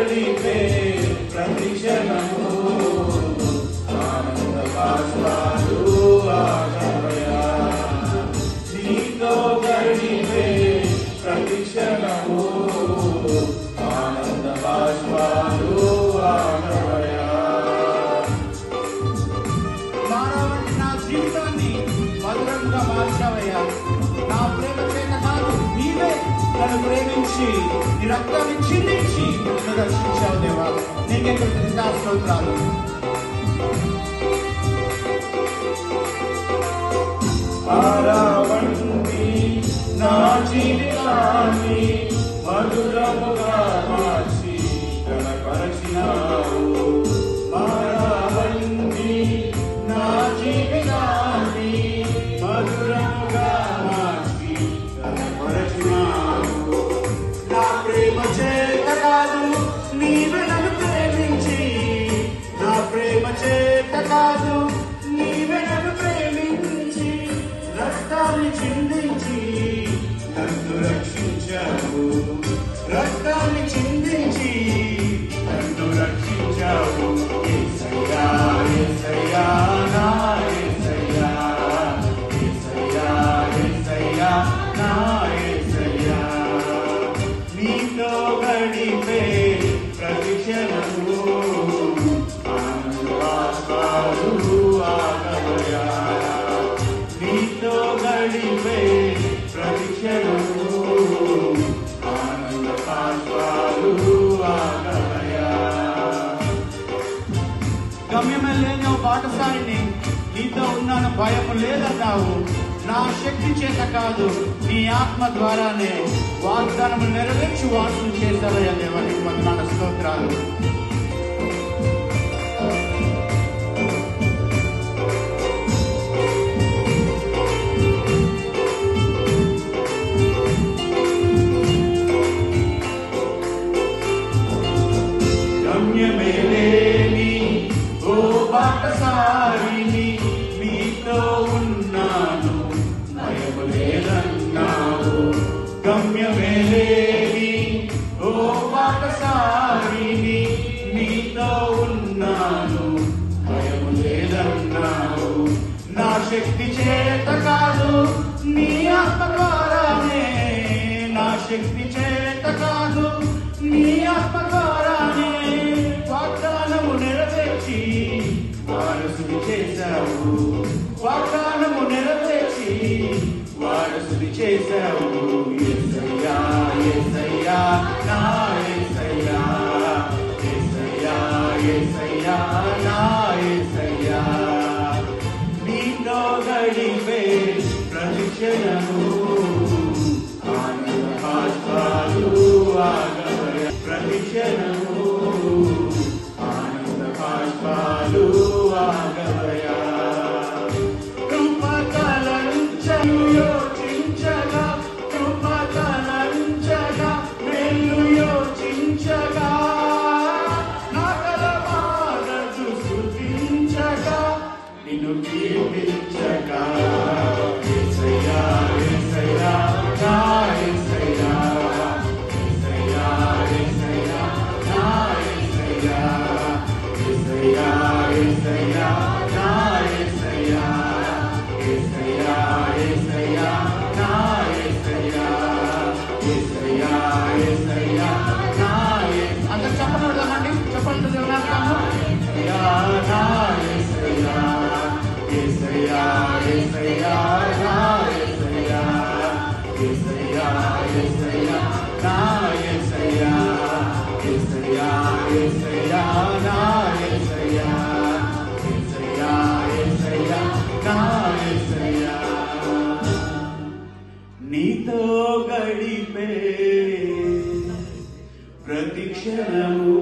గడిపే ప్రతి క్షణము ఆనంద బాష్పాలు ఆగవయా. నీతో గడిపే ప్రతి క్షణము ఆనంద బాష్పాలు ఆగవయా. మానవుని నా జీవితాన్ని మధురంగా మార్చావయ్యా. నా ప్రేమ చేత కాదు, నీవే నన్ను ప్రేమించి నీ రక్తాన్ని చిందించి నన్ను రక్షించావు దేవా. నీకే కృతజ్ఞతాస్తుతులు. పారావంటి నా జీవితాన్ని మధురముగా మార్చి కనపరచినావు. పారావంటి నా జీవితాన్ని మధురముగా మార్చి కనపరచినావు. నా ప్రేమ చేత కాదు, నీవే నన్ను ప్రేమించి, నా ప్రేమ చేత కాదు, నీవే నన్ను ప్రేమించి రక్తాన్ని చిందించి నన్ను రక్షించావు. రక్తాన్ని చిందించి నన్ను రక్షించావు. యేసయ్యా యేసయ్యా నా యేసయ్యా, యేసయ్యా యేసయ్యా నా యేసయ్యా. నీతో గడిపే ప్రతి క్షణము ఆనంద బాష్పాలు ఆగవయా. నీతో గడిపే ప్రతి క్షణము ఆనంద బాష్పాలు ఆగవయా. గమ్యమే లేని ఓ బాటసారిని, నీతో ఉన్నాను భయం లేదన్నావు. నా శక్తి చేత కాదు, నీ ఆత్మ ద్వారానే వాగ్దానము నెరవేర్చి వాసన చేశావయ్యా దేవా. నీకు వందనాలు స్తోత్రాలు. గమ్యమే లేని ఓ బాటసారిని, నీతో ఉన్నాను భయము లేదన్నావు. గమ్యమే లేని ఓ బాటసారిని, నీతో ఉన్నాను భయము లేదన్నావు. నా శక్తి చేత కాదు, నీ ఆత్మ ద్వారానే, నా శక్తి చేత కాదు, నీ ఆత్మ ద్వారానే వాగ్దానము నెరవేర్చి వారసుని చేశావు. వాగ్దానము నెరవేర్చి వారసుని చేశావు. యేసయ్యా యేసయ్యా నా యేసయ్యా, యేసయ్యా యేసయ్యా నా యేసయ్యా. నీతో గడిపే ప్రతి క్షణము ఆనంద బాష్పాలు ఆగవయా. ప్రతి క్షణము ఆనంద బాష్పాలు ఆగవయా. కృపకలంచను యోచించగా, కృపకలంచగా మేలు యోచించగా, నా తలమారచు స్తుతించగా, నిన్ను కీర్తించగా. యేసయ్యా యేసయ్యా నా యేసయ్యా, యేసయ్యా యేసయ్యా నా యేసయ్యా, యేసయ్యా యేసయ్యా నా యేసయ్యా, యేసయ్యా యేసయ్యా నా యేసయ్యా, యేసయ్యా యేసయ్యా నా యేసయ్యా. అందరు చెప్పండి, చెప్పండి దేవునామము. యేసయ్యా నా యేసయ్యా, యేసయ్యా యేసయ్యా నా యేసయ్యా, యేసయ్యా యేసయ్యా నా యేసయ్యా, యేసయ్యా యేసయ్యా నా యేసయ్యా, యేసయ్యా యేసయ్యా నా యేసయ్యా. నీతో గడిపే ప్రతి క్షణము